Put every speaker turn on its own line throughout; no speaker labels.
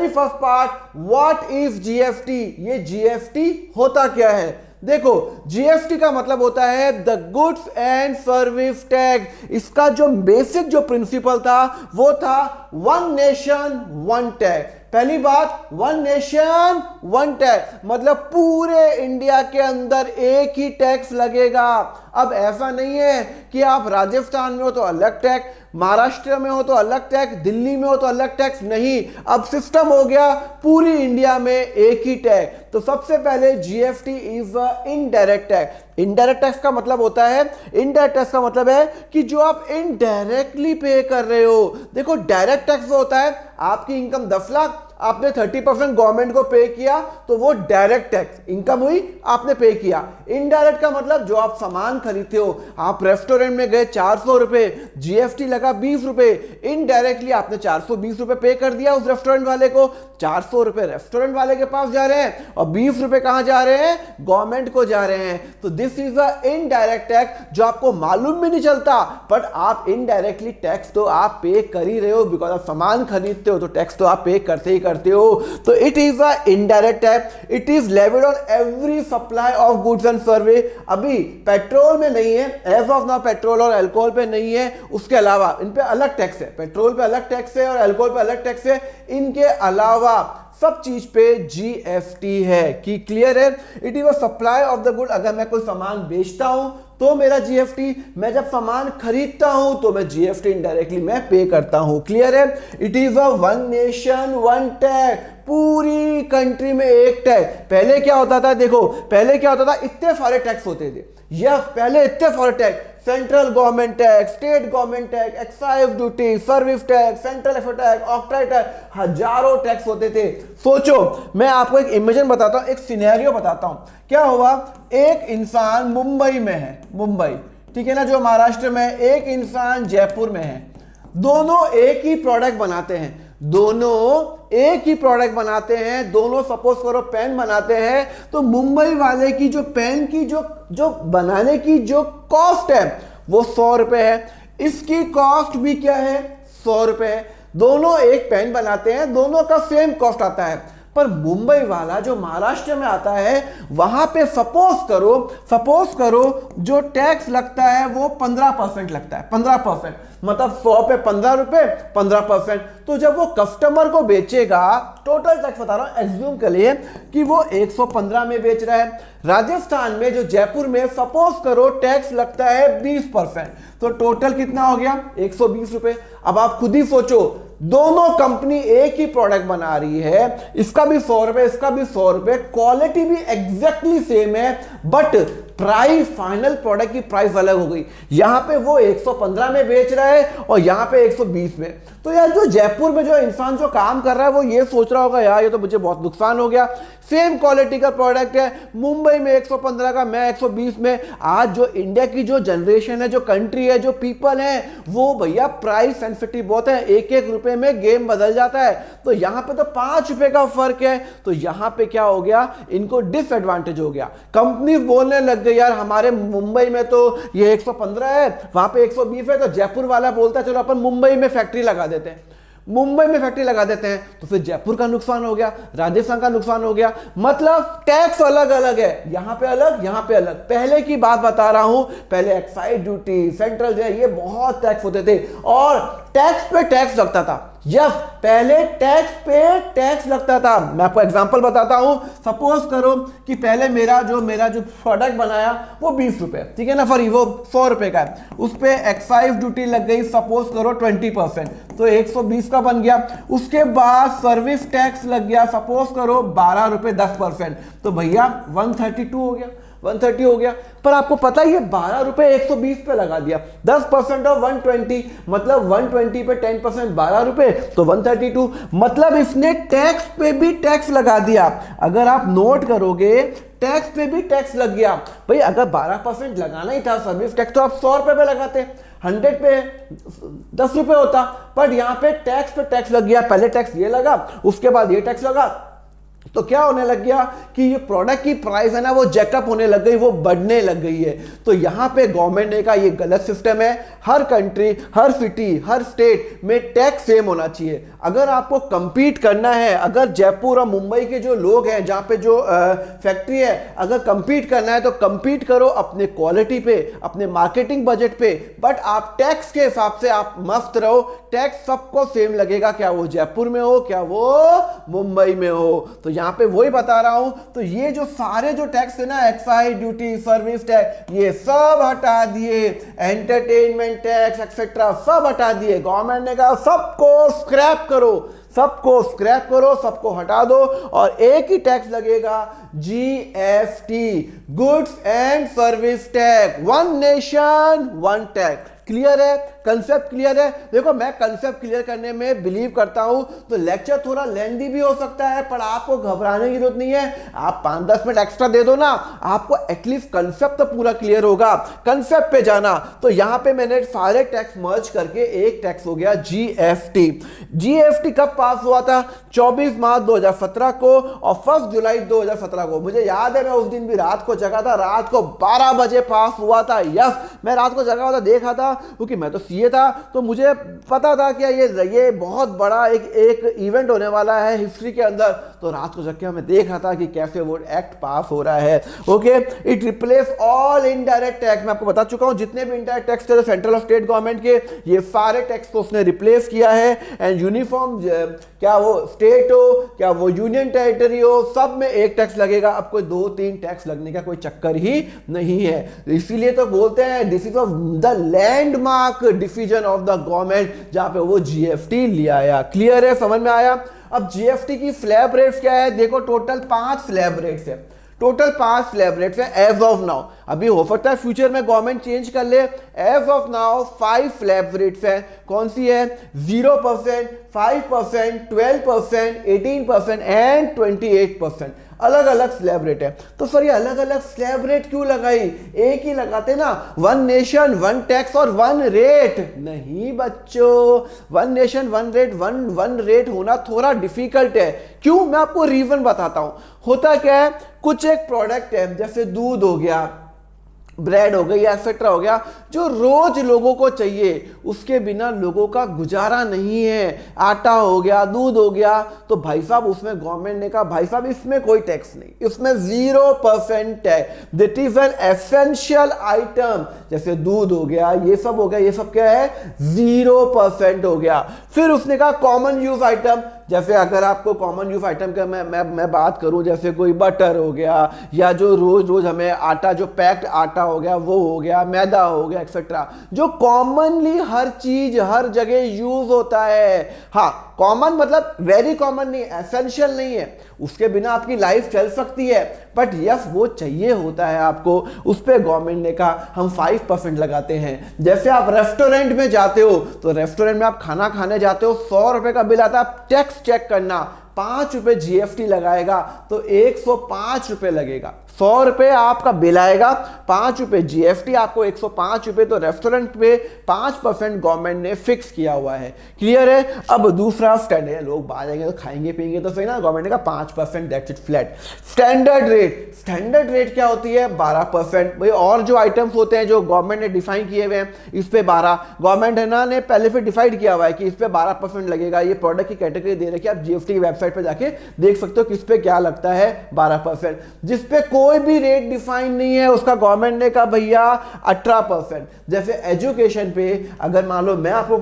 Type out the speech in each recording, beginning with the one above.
Very first part, what is GST, ये GST होता क्या है। देखो जीएसटी का मतलब होता है the goods and service tax. इसका जो बेसिक जो प्रिंसिपल था वो था वन नेशन वन टैक्स। पहली बात, वन नेशन वन टैक्स मतलब पूरे इंडिया के अंदर एक ही टैक्स लगेगा। अब ऐसा नहीं है कि आप राजस्थान में हो तो अलग टैक्स, महाराष्ट्र में हो तो अलग टैक्स, दिल्ली में हो तो अलग टैक्स, नहीं, अब सिस्टम हो गया पूरी इंडिया में एक ही टैक्स। तो सबसे पहले GST is indirect tax. Indirect tax का मतलब होता है, इनडायरेक्ट टैक्स का मतलब है कि जो आप इनडायरेक्टली पे कर रहे हो। देखो डायरेक्ट टैक्स वो होता है आपकी इनकम 10 लाख, आपने 30% गवर्नमेंट को पे किया तो वो डायरेक्ट टैक्स इनकम हुई, आपने पे किया। इनडायरेक्ट का मतलब जो आप सामान खरीदते हो, आप रेस्टोरेंट में गए 400 रुपए, जीएसटी लगा 20 रुपए, इनडायरेक्टली आपने 420 रुपए पे कर दिया उस रेस्टोरेंट वाले को। 400 रुपए रेस्टोरेंट वाले के पास जा रहे हैं और 20 रुपए कहां जा रहे हैं, गवर्नमेंट को जा रहे हैं। तो this is a indirect tax जो आपको मालूम भी नहीं चलता, बट आप इनडायरेक्टली टैक्स तो आप पे कर ही रहे हो, बिकॉज आप सामान खरीदते हो तो टैक्स तो आप पे करते हो। तो it is a indirect tax, it is levied on every supply of goods and service. अभी पेट्रोल में नहीं है, एज ऑफ नाउ पेट्रोल और अल्कोहल पे नहीं है, उसके अलावा इन पे अलग टैक्स है, पेट्रोल पे अलग टैक्स है और अल्कोहल पे अलग टैक्स है, इनके अलावा सब चीज पे जीएसटी है। कि क्लियर है? It is a supply of the good. अगर मैं कोई सामान बेचता हूं तो मेरा जीएसटी, मैं जब सामान खरीदता हूं तो मैं जीएसटी इनडायरेक्टली मैं पे करता हूं। क्लियर है? It is a one nation one tax, पूरी कंट्री में एक टैक्स। पहले क्या होता था, देखो पहले क्या होता था, इतने सारे टैक्स होते थे। यस, पहले इतने सारे tax, central government tax, state government tax, excise duty, service tax, central excise tax, octroi tax, हजारों टैक्स होते थे। सोचो, मैं आपको एक इमेजिन बताता हूं, एक सिनेरियो बताता हूं। क्या हुआ, एक इंसान मुंबई में है, मुंबई ठीक है ना, जो महाराष्ट्र में है, एक इंसान जयपुर में है, दोनों एक ही प्रोडक्ट बनाते हैं, दोनों एक ही प्रोडक्ट बनाते हैं, दोनों सपोज करो पेन बनाते हैं, तो मुंबई वाले की जो पेन की जो बनाने की जो कॉस्ट है वो 100 रुपए है, इसकी कॉस्ट भी क्या है, 100 रुपए है। दोनों एक पेन बनाते हैं, दोनों का सेम कॉस्ट आता है, पर मुंबई वाला जो महाराष्ट्र में आता है वहां पे सपोज करो जो टैक्स लगता है वो 15% लगता है, 15%, मतलब 100 पे 15 रुपए, 15%। तो जब वो कस्टमर को बेचेगा, टोटल टैक्स बता रहा हूं, एज्यूम कर लिए कि वो 115 में बेच रहा है। राजस्थान में जो जयपुर में सपोज करो टैक्स लगता है 20%, तो टोटल कितना हो गया, 120 रुपए। अब आप खुद ही सोचो, दोनों कंपनी एक ही प्रोडक्ट बना रही है, इसका भी 100 रुपए, इसका भी 100 रुपए, क्वालिटी भी एग्जैक्टली सेम है, बट प्राइस, फाइनल प्रोडक्ट की प्राइस अलग हो गई। यहां पे वो 115 में बेच रहा है और यहां पे 120 में। तो यार जो जयपुर में जो इंसान जो काम कर रहा है वो ये सोच रहा होगा, यार ये तो मुझे बहुत नुकसान हो गया, सेम क्वालिटी का प्रोडक्ट है, मुंबई में 115 का, मैं 120 में। आज जो इंडिया की जो जनरेशन है, जो कंट्री है, जो पीपल है, वो भैया प्राइस सेंसिटिव बहुत है, एक एक रुपए में गेम बदल जाता है। तो यहां पे तो 5 रुपए का फर्क है, तो यहां पे क्या हो गया, इनको डिसएडवांटेज हो गया। कंपनी बोलने लग गई, यार हमारे मुंबई में तो ये 115 है, वहां पे 120 है, तो जयपुर वाला बोलता है चलो अपन मुंबई में फैक्ट्री लगा देते हैं, मुंबई में फैक्ट्री लगा देते हैं, तो फिर जयपुर का नुकसान हो गया, राजस्थान का नुकसान हो गया। मतलब टैक्स अलग अलग है, यहां पे अलग, यहां पे अलग। पहले की बात बता रहा हूं, पहले एक्साइज ड्यूटी, सेंट्रल जो है, ये बहुत टैक्स होते थे और टैक्स पे टैक्स लगता था। यस, पहले टैक्स पे टैक्स लगता था। मैं आपको एग्जांपल बताता हूं, सपोज करो कि पहले मेरा जो प्रोडक्ट बनाया वो 20 रुपए, ठीक है ना, फॉर वो 100 रुपए का है, उस पे एक्साइज ड्यूटी लग गई सपोज करो 20%, तो 120 का बन गया। उसके बाद सर्विस टैक्स लग गया सपोज करो 12 रुपए 10%, तो भैया 132 हो गया, 130 हो गया। पर आपको पता ही है 12 रुपए 120 पे लगा दिया, 10% ऑफ 120, मतलब 120 पे 10% 12 रुपए, तो 132, मतलब इसने टैक्स पे भी टैक्स लगा दिया। अगर आप नोट करोगे टैक्स पे भी टैक्स लग गया। भाई अगर 12% लगाना ही था सर्विस टैक्स तो आप 100 रुपए पे लगाते, 100 पे 10 रुपए होता, पर यहां पे टैक्स लग गया। पहले टैक्स ये लगा, उसके बाद ये टैक्स लगा, तो क्या होने लग गया कि ये प्रोडक्ट की प्राइस है ना वो जैकअप होने लग गई, वो बढ़ने लग गई है। तो यहां पे गवर्नमेंट ने कहा ये गलत सिस्टम है, हर कंट्री, हर सिटी, हर स्टेट में टैक्स सेम होना चाहिए। अगर आपको कंपीट करना है, अगर जयपुर और मुंबई के जो लोग हैं जहां पे जो फैक्ट्री है, अगर कंपीट करना है तो कंपीट करो अपने क्वालिटी पे, अपने मार्केटिंग बजट पे, बट आप टैक्स के हिसाब से आप मस्त रहो। टैक्स सबको सेम लगेगा, क्या वो जयपुर में हो, क्या वो मुंबई में हो। तो यहां पे वही बता रहा हूं। तो ये जो सारे जो टैक्स है ना, एक्साइज ड्यूटी, सर्विस टैक्स, ये सब हटा दिए, एंटरटेनमेंट टैक्स एक्सेट्रा सब हटा दिए। गवर्नमेंट ने कहा सबको स्क्रैप करो, सबको स्क्रैप करो, सबको हटा दो और एक ही टैक्स लगेगा, GST, goods and service tax. One nation one tax. Clear है? कंसेप्ट क्लियर है? देखो मैं कंसेप्ट क्लियर करने में बिलीव करता हूं, तो लेक्चर थोड़ा लेंदी भी हो सकता है, पर आपको घबराने की जरूरत नहीं है। आप 5-10 मिनट एक्स्ट्रा दे दो ना, आपको एटलीस्ट कंसेप्ट तो पूरा क्लियर होगा। कंसेप्ट पे जाना, तो यहां पे मैंने सारे टैक्स मर्ज करके एक टैक्स हो गया जीएसटी। जीएसटी कब पास हुआ था? 24 मार्च 2017 को और 1 जुलाई 2017 को। मुझे याद है मैं उस दिन भी रात को जगा था, रात को 12 बजे पास हुआ था। यस, मैं रात को जगा हुआ था, देखा था, क्योंकि मैं तो सीए था, तो मुझे पता था कि ये बहुत बड़ा एक इवेंट होने वाला है हिस्ट्री के अंदर। तो रात को जग के मैं देख रहा था कि कैसे वो एक्ट पास हो रहा है। Okay, it replace all indirect tax. मैं आपको बता चुका हूं जितने भी इनडायरेक्ट टैक्स थे सेंट्रल और स्टेट गवर्नमेंट के, ये सारे टैक्स को उसने रिप्लेस किया है। एंड यूनिफॉर्म, क्या वो स्टेट हो, क्या वो यूनियन टेरिटरी हो, सब में एक टैक्स लगेगा। अब कोई 2-3 टैक्स लगने का कोई चक्कर ही नहीं है। इसीलिए तो बोलते हैं this is the landmark decision of the government, जहां पे वो जीएसटी लिया आया। क्लियर है? समझ में आया? अब जीएसटी की स्लैब रेट्स क्या है? देखो टोटल 5 स्लैब रेट्स है, टोटल 5 स्लैब रेट्स है एज ऑफ नाउ। अभी हो सकता है फ्यूचर में गवर्नमेंट चेंज कर ले। As of now 5 slab rates है। कौन सी है? 0%, 5%, 12%, 18% एंड 28%। अलग अलग स्लैब रेट है। तो सर ये अलग अलग स्लैब रेट क्यों लगाई? एक ही लगाते ना, वन नेशन वन टैक्स और वन रेट। नहीं बच्चों, one nation one rate, one rate होना थोड़ा डिफिकल्ट है। क्यों? मैं आपको रीजन बताता हूं। होता क्या है, कुछ एक प्रोडक्ट है, जैसे दूध हो गया, ब्रेड हो गई, एक्सेट्रा हो गया, जो रोज लोगों को चाहिए, उसके बिना लोगों का गुजारा नहीं है। आटा हो गया, दूध हो गया, तो भाई साहब उसमें गवर्नमेंट ने कहा भाई साहब इसमें कोई टैक्स नहीं, इसमें 0% tax. That is an essential item. जैसे दूध हो गया, ये सब हो गया, ये सब क्या है? 0% हो गया। फिर उसने कहा कॉमन यूज आइटम, जैसे अगर आपको कॉमन यूज आइटम का मैं बात करूं, जैसे कोई बटर हो गया, या जो रोज रोज हमें आटा, जो पैक्ड आटा हो गया वो हो गया, मैदा हो गया एक्सेट्रा, जो कॉमनली हर चीज हर जगह यूज होता है। हाँ, कॉमन मतलब वेरी कॉमन नहीं, एसेंशियल नहीं है, उसके बिना आपकी लाइफ चल सकती है, बट यस वो चाहिए होता है आपको। उस पर गवर्नमेंट ने कहा हम 5% लगाते हैं। जैसे आप रेस्टोरेंट में जाते हो, तो रेस्टोरेंट में आप खाना खाने जाते हो, 100 रुपए का बिल आता है, आप टैक्स चेक करना, 5 रुपए जीएसटी लगाएगा तो 105 रुपए लगेगा। 100 रुपए आपका बिल आएगा, 5 रुपए जीएसटी, आपको 105 रुपए। तो रेस्टोरेंट पे 5% गवर्नमेंट ने फिक्स किया हुआ है। क्लियर है? अब दूसरा स्टैंडर्ड, लोग बाहर जाएंगे तो खाएंगे पिएंगे तो सही ना, गवर्नमेंट ने कहा 5% that's it flat. Standard rate, standard rate क्या होती है? 12%। भाई और जो आइटम्स होते हैं जो गवर्नमेंट ने डिफाइन किए हुए हैं, इस पे 12, गवर्नमेंट है ना ने पहले फिर डिसाइड किया हुआ है कि इस पे 12% लगेगा। ये प्रोडक्ट की कैटेगरी दे रखी है, आप जीएसटी की वेबसाइट पे जाके देख सकते हो किस पे क्या लगता है, 12%। जिस पे कोई भी रेट डिफाइन नहीं है, उसका गवर्नमेंट ने कहा भैया 18%। जैसे एजुकेशन पे अगर मान लो मैं आपको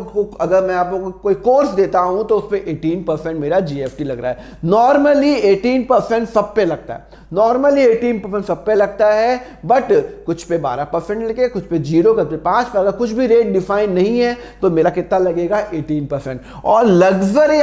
कोई कोर्स देता हूं तो उस पे 18% मेरा जीएसटी लग रहा है। नॉर्मली 18% सब पे लगता है, नॉर्मली 18% सब पे लगता है, बट कुछ पे 12% लगे, कुछ पे 0, कुछ पे 5 पे। अगर कुछ भी रेट डिफाइन नहीं है तो मेरा कितना लगेगा? 18%। और लग्जरी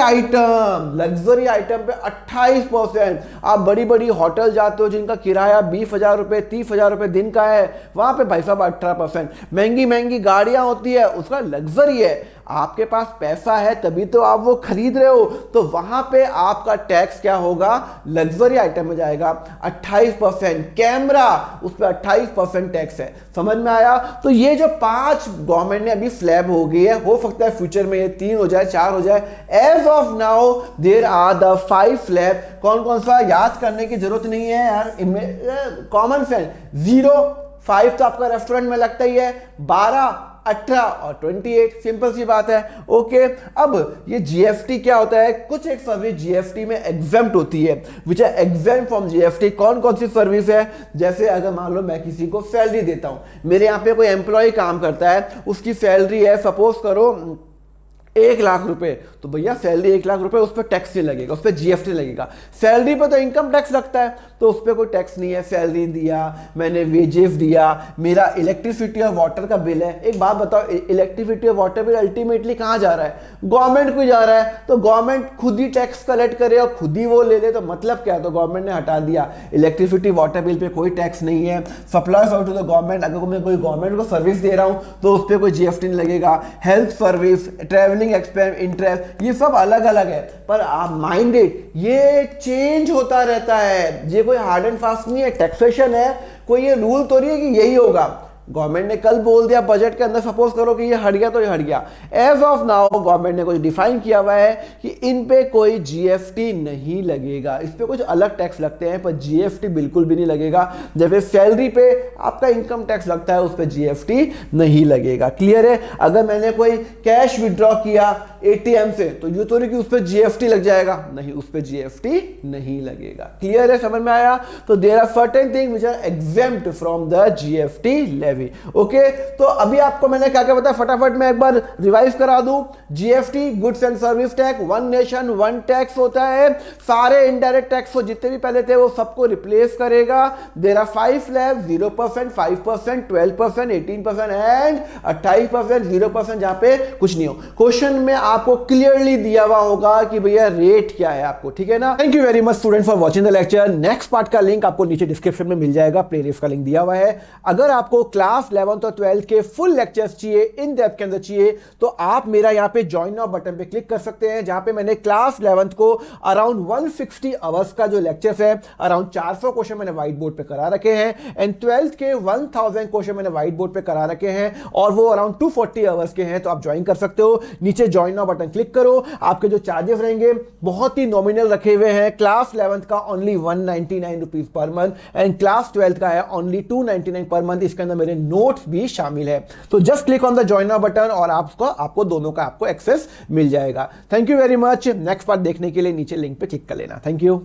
आइटम पे 28%। आप बड़ी बड़ी होटल जाते हो जिनका किराया 20,000 रुपए 30,000 रुपए दिन का है, वहां पे भाई साहब 18%। महंगी गाड़ियां होती है, उसका लग्जरी है, आपके पास पैसा है तभी तो आप वो खरीद रहे हो, तो वहां पे आपका टैक्स क्या होगा, लग्जरी आइटम में जाएगा 28%। कैमरा, उस पर 28% टैक्स है। समझ में आया? तो ये जो 5 गवर्नमेंट ने अभी स्लैब हो गई है, हो सकता है फ्यूचर में ये 3 हो जाए, 4 हो जाए। As of now there are the 5 slab. कौन कौन सा याद करने की जरूरत नहीं है यार, कॉमन सेंस। 0, 5 तो आपका रेस्टोरेंट में लगता ही है, 12, 18 और 28, सिंपल सी बात है। ओके, अब ये जीएसटी क्या होता है, कुछ एक सर्विस जीएसटी में एग्जेम्प्ट होती है, which are exempt from GST. कौन कौन सी सर्विस है? जैसे अगर मान लो मैं किसी को सैलरी देता हूं, मेरे यहाँ पे कोई एम्प्लॉय काम करता है, उसकी सैलरी है सपोज करो 1 लाख रुपए, तो भैया सैलरी 1 लाख रुपए, उस पर टैक्स नहीं लगेगा, उस पर जीएसटी लगेगा। सैलरी पर तो इनकम टैक्स लगता है, तो उस पर कोई टैक्स नहीं है। सैलरी दिया, मैंने वेजेस दिया, मेरा इलेक्ट्रिसिटी और वाटर का बिल है। एक बात बताओ, इलेक्ट्रिसिटी और वाटर बिल अल्टीमेटली कहाँ जा रहा है? गवर्नमेंट को जा रहा है। तो गवर्नमेंट खुद ही टैक्स कलेक्ट करे और खुद ही वो ले ले, तो मतलब क्या? तो गवर्नमेंट ने हटा दिया, इलेक्ट्रिसिटी वाटर बिल पे कोई टैक्स नहीं है। सप्लाई टू द गवर्नमेंट, अगर मैं कोई गवर्नमेंट को सर्विस दे रहा हूं तो उस पर कोई जीएसटी नहीं लगेगा। Health service, travelling expense, interest, ये सब अलग अलग है। पर आप माइंडेड, ये चेंज होता रहता है, ये कोई हार्ड एंड फास्ट नहीं है। टैक्सेशन है, कोई ये रूल तो नहीं है कि यही होगा। गवर्नमेंट ने कल बोल दिया बजट के अंदर, सपोज करो कि ये हट गया तो ये हट गया। एज ऑफ नाउ गवर्नमेंट ने कुछ डिफाइन किया हुआ है कि इन पे कोई जीएसटी नहीं लगेगा। इस पे कुछ अलग टैक्स लगते हैं पर जीएसटी बिल्कुल भी नहीं लगेगा। जैसे सैलरी पे आपका इनकम टैक्स लगता है, उस पे जीएसटी नहीं लगेगा। क्लियर है? अगर मैंने कोई कैश विड्रॉ किया एटीएम से, तो यूं तो नहीं कि उस पे जीएसटी लग जाएगा, नहीं, उस पे जीएसटी नहीं लगेगा। क्लियर है? समझ में आया? तो there are certain things which are exempt from the GST levy. Okay, तो अभी आपको मैंने क्या क्या बताया, फटाफट मैं एक बार रिवाइज करा दूं। GST goods and service tax, one nation one tax होता है। सारे इनडायरेक्ट टैक्स जितने भी पहले थे वो सबको रिप्लेस करेगा। देयर आर 5 स्लैब, 0%, 5%, 12%, 18% एंड 28%, 0% जहां पे कुछ नहीं हो। क्वेश्चन में आपको क्लियरली दिया हुआ होगा कि भैया रेट क्या है आपको, ठीक है ना। Thank you very much student for watching the lecture. Next part का लिंक आपको नीचे डिस्क्रिप्शन में मिल जाएगा, प्लेलिस्ट का लिंक दिया हुआ है। अगर आपको क्लास 11th और 12th के फुल लेक्चर्स चाहिए, इन डेप्थ के अंदर चाहिए, तो आप मेरा यहां पे ज्वाइन नाउ बटन पे क्लिक कर सकते हैं, जहां पे मैंने क्लास 11th को अराउंड 160 आवर्स का जो लेक्चर्स है, अराउंड 400 क्वेश्चन मैंने व्हाइट बोर्ड पे करा रखे हैं, एंड 12th के 1000 क्वेश्चन मैंने व्हाइट बोर्ड पे करा रखे हैं, और वो अराउंड 240 आवर्स के हैं। तो आप ज्वाइन कर सकते हो, नीचे ज्वाइन नाउ बटन क्लिक करो। आपके जो चार्जेस रहेंगे बहुत ही नॉमिनल रखे हुए हैं। क्लास 11th का only 199 rupees per month, and class 12th का है ओनली 299 पर मंथ। इसके अंदर मेरे नोट्स भी शामिल है। तो just click on the join now button और आपको दोनों का आपको एक्सेस मिल जाएगा। Thank you very much. Next part देखने के लिए नीचे लिंक पे क्लिक कर लेना। Thank you.